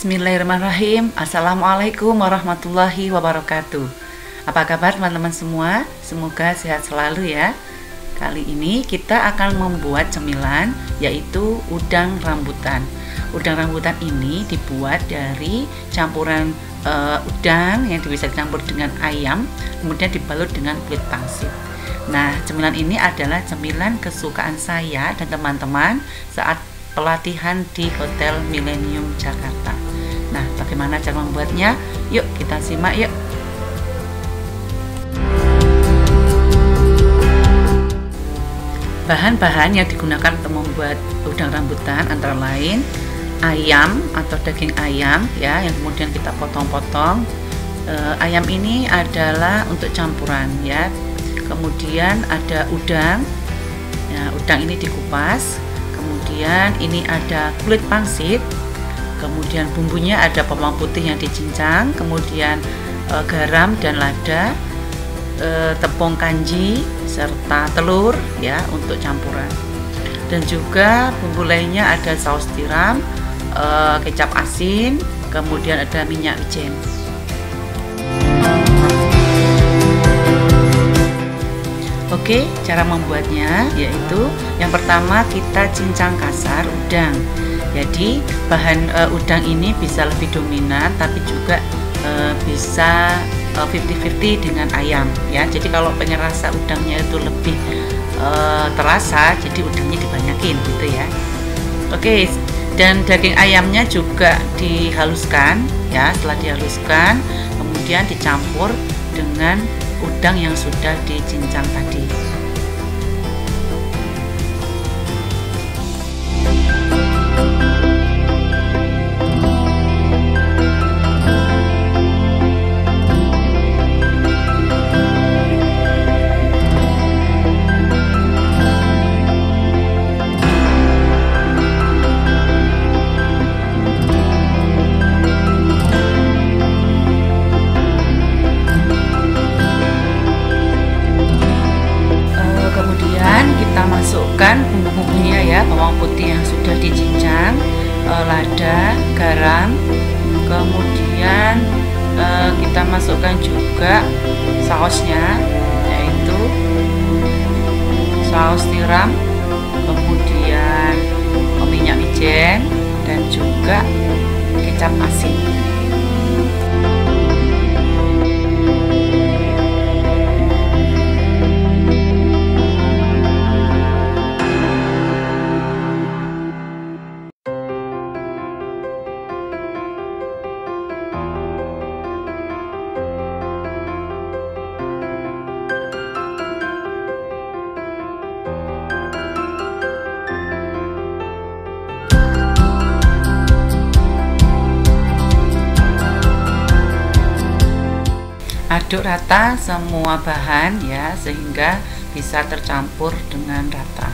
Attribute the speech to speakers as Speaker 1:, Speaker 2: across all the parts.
Speaker 1: Bismillahirrahmanirrahim. Assalamualaikum warahmatullahi wabarakatuh. Apa kabar teman-teman semua? Semoga sehat selalu ya. Kali ini kita akan membuat cemilan, yaitu udang rambutan. Udang rambutan ini dibuat dari campuran udang yang bisa dicampur dengan ayam, kemudian dibalut dengan kulit pangsit. Nah, cemilan ini adalah cemilan kesukaan saya dan teman-teman saat pelatihan di Hotel Millennium Jakarta. Nah, bagaimana cara membuatnya? Yuk kita simak yuk. Bahan-bahan yang digunakan untuk membuat udang rambutan antara lain ayam atau daging ayam ya, yang kemudian kita potong-potong. Ayam ini adalah untuk campuran ya. Kemudian ada udang. Ya, udang ini dikupas. Kemudian ini ada kulit pangsit, kemudian bumbunya ada bawang putih yang dicincang, kemudian garam dan lada, tepung kanji serta telur ya untuk campuran. Dan juga bumbu lainnya ada saus tiram, kecap asin, kemudian ada minyak wijen. Oke, cara membuatnya yaitu yang pertama kita cincang kasar udang. Jadi bahan udang ini bisa lebih dominan, tapi juga bisa 50-50 dengan ayam ya. Jadi kalau pengen rasa udangnya itu lebih terasa, jadi udangnya dibanyakin gitu ya. Oke, dan daging ayamnya juga dihaluskan ya. Setelah dihaluskan, kemudian dicampur dengan udang yang sudah dicincang tadi. Masukkan bumbu-bumbunya ya, bawang putih yang sudah dicincang, lada, garam, kemudian kita masukkan juga sausnya, yaitu saus tiram, kemudian minyak wijen dan juga kecap asin. Aduk rata semua bahan ya, sehingga bisa tercampur dengan rata.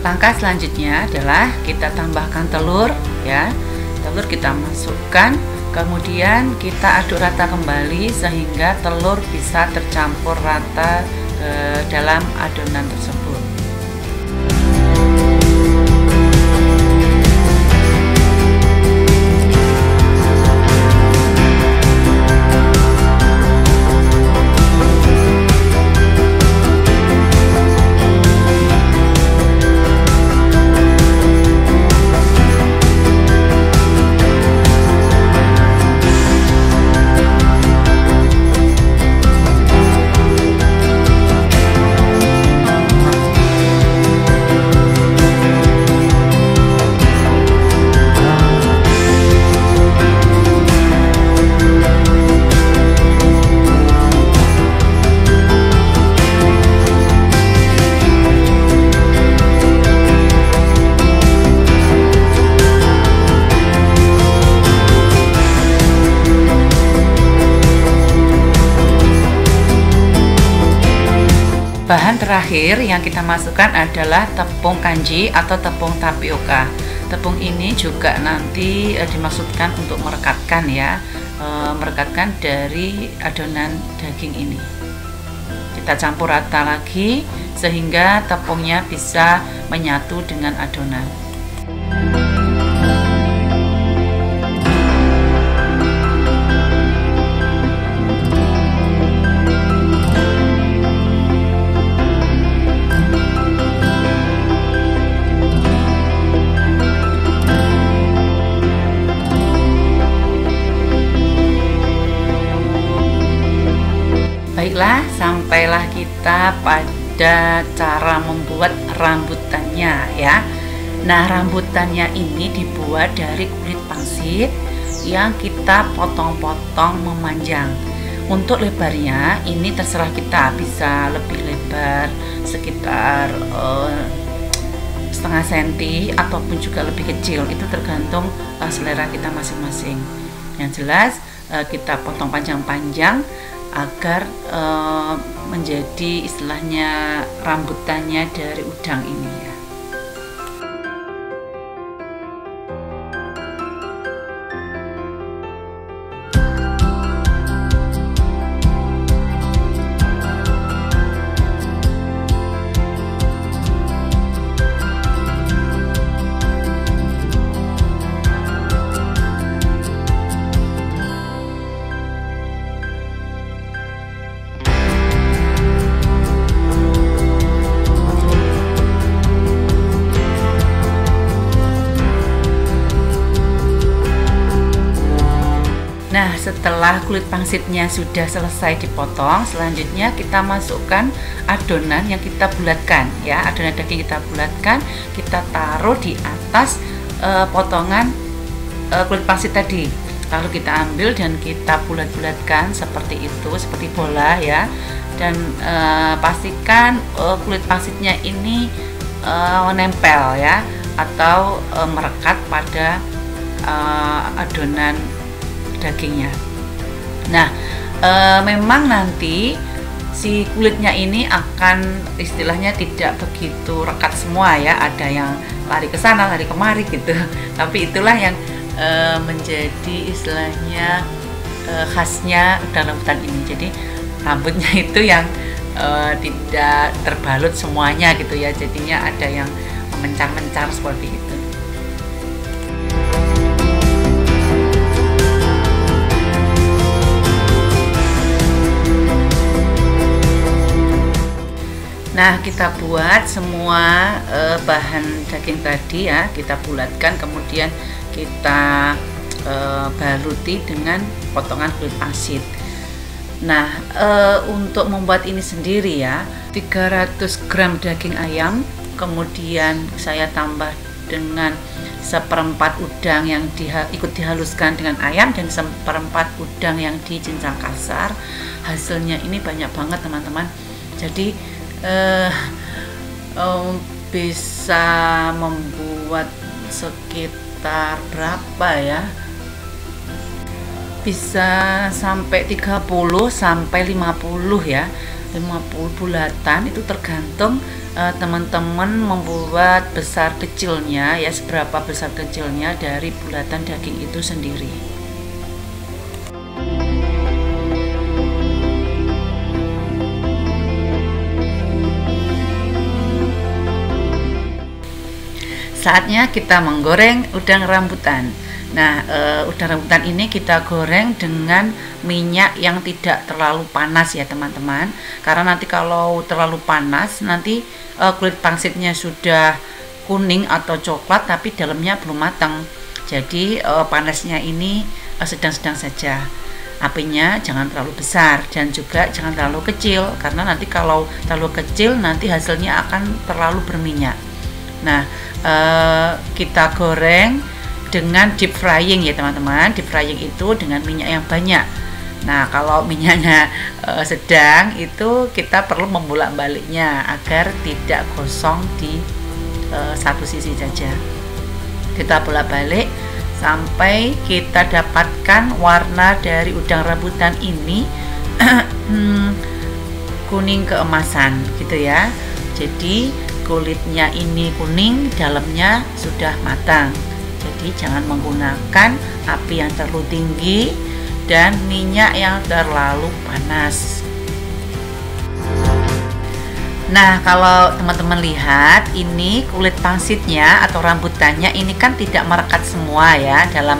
Speaker 1: Langkah selanjutnya adalah kita tambahkan telur ya. Telur kita masukkan, kemudian kita aduk rata kembali sehingga telur bisa tercampur rata ke dalam adonan tersebut. Bahan terakhir yang kita masukkan adalah tepung kanji atau tepung tapioka. Tepung ini juga nanti dimaksudkan untuk merekatkan ya. merekatkan dari adonan daging ini. Kita campur rata lagi sehingga tepungnya bisa menyatu dengan adonan.
Speaker 2: Baiklah, sampailah kita pada cara membuat rambutannya ya. Nah, rambutannya ini dibuat dari kulit pangsit yang kita potong-potong memanjang. Untuk lebarnya ini terserah kita, bisa lebih lebar sekitar setengah senti ataupun juga lebih kecil, itu tergantung selera kita masing-masing. Yang jelas kita potong panjang-panjang agar menjadi istilahnya rambutannya dari udang ini ya.
Speaker 1: Nah, setelah kulit pangsitnya sudah selesai dipotong, selanjutnya kita masukkan adonan yang kita bulatkan ya. Adonan daging kita bulatkan, kita taruh di atas potongan kulit pangsit tadi. Lalu kita ambil dan kita bulat-bulatkan seperti itu, seperti bola ya. Dan pastikan kulit pangsitnya ini menempel ya, atau merekat pada adonan dagingnya. Nah, memang nanti si kulitnya ini akan istilahnya tidak begitu rekat semua ya, ada yang lari ke sana lari kemari gitu. Tapi itulah yang menjadi istilahnya khasnya udang rambutan ini. Jadi rambutnya itu yang tidak terbalut semuanya gitu ya, jadinya ada yang mencar-mencar seperti itu. Nah, kita buat semua bahan daging tadi ya, kita bulatkan, kemudian kita baluti dengan potongan kulit pangsit. Nah, untuk membuat ini sendiri ya, 300 gram daging ayam, kemudian saya tambah dengan seperempat udang yang ikut dihaluskan dengan ayam dan seperempat udang yang dicincang kasar. Hasilnya ini banyak banget teman-teman, jadi bisa membuat sekitar berapa ya, bisa sampai 30 sampai 50 ya, 50 bulatan, itu tergantung teman-teman membuat besar kecilnya ya, seberapa besar kecilnya dari bulatan daging itu sendiri. Saatnya kita menggoreng udang rambutan. Nah, udang rambutan ini kita goreng dengan minyak yang tidak terlalu panas ya teman-teman, karena nanti kalau terlalu panas nanti kulit pangsitnya sudah kuning atau coklat tapi dalamnya belum matang. Jadi panasnya ini sedang-sedang saja. Apinya jangan terlalu besar dan juga jangan terlalu kecil, karena nanti kalau terlalu kecil nanti hasilnya akan terlalu berminyak. Nah, kita goreng dengan deep frying ya teman-teman. Deep frying itu dengan minyak yang banyak. Nah, kalau minyaknya sedang, itu kita perlu membolak-baliknya agar tidak gosong di satu sisi saja. Kita bolak-balik sampai kita dapatkan warna dari udang rambutan ini kuning keemasan gitu ya. Jadi kulitnya ini kuning, dalamnya sudah matang. Jadi jangan menggunakan api yang terlalu tinggi dan minyak yang terlalu panas. Nah, kalau teman-teman lihat ini kulit pangsitnya atau rambutannya ini kan tidak merekat semua ya dalam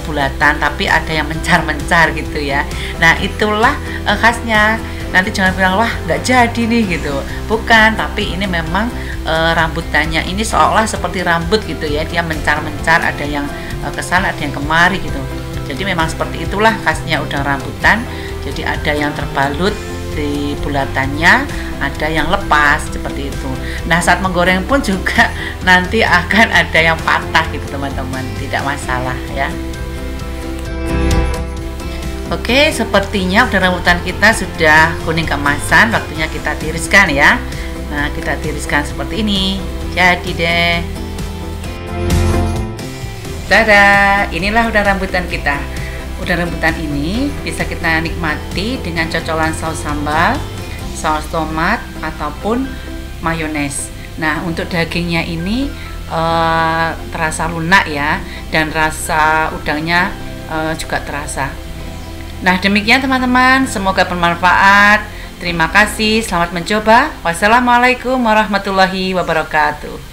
Speaker 1: bulatan, tapi ada yang mencar-mencar gitu ya. Nah, itulah khasnya. Nanti jangan bilang wah nggak jadi nih gitu. Bukan, tapi ini memang rambutannya ini seolah seperti rambut gitu ya. Dia mencar-mencar, ada yang kesana, ada yang kemari gitu. Jadi memang seperti itulah khasnya udang rambutan. Jadi ada yang terbalut di bulatannya, ada yang lepas seperti itu. Nah, saat menggoreng pun juga nanti akan ada yang patah gitu teman-teman, tidak masalah ya. Oke, sepertinya udang rambutan kita sudah kuning keemasan, waktunya kita tiriskan ya. Nah, kita tiriskan seperti ini. Jadi deh. Tada, inilah udang rambutan kita. Udang rambutan ini bisa kita nikmati dengan cocolan saus sambal, saus tomat, ataupun mayones. Nah, untuk dagingnya ini terasa lunak ya, dan rasa udangnya juga terasa. Nah, demikian teman-teman, semoga bermanfaat. Terima kasih, selamat mencoba. Wassalamualaikum warahmatullahi wabarakatuh.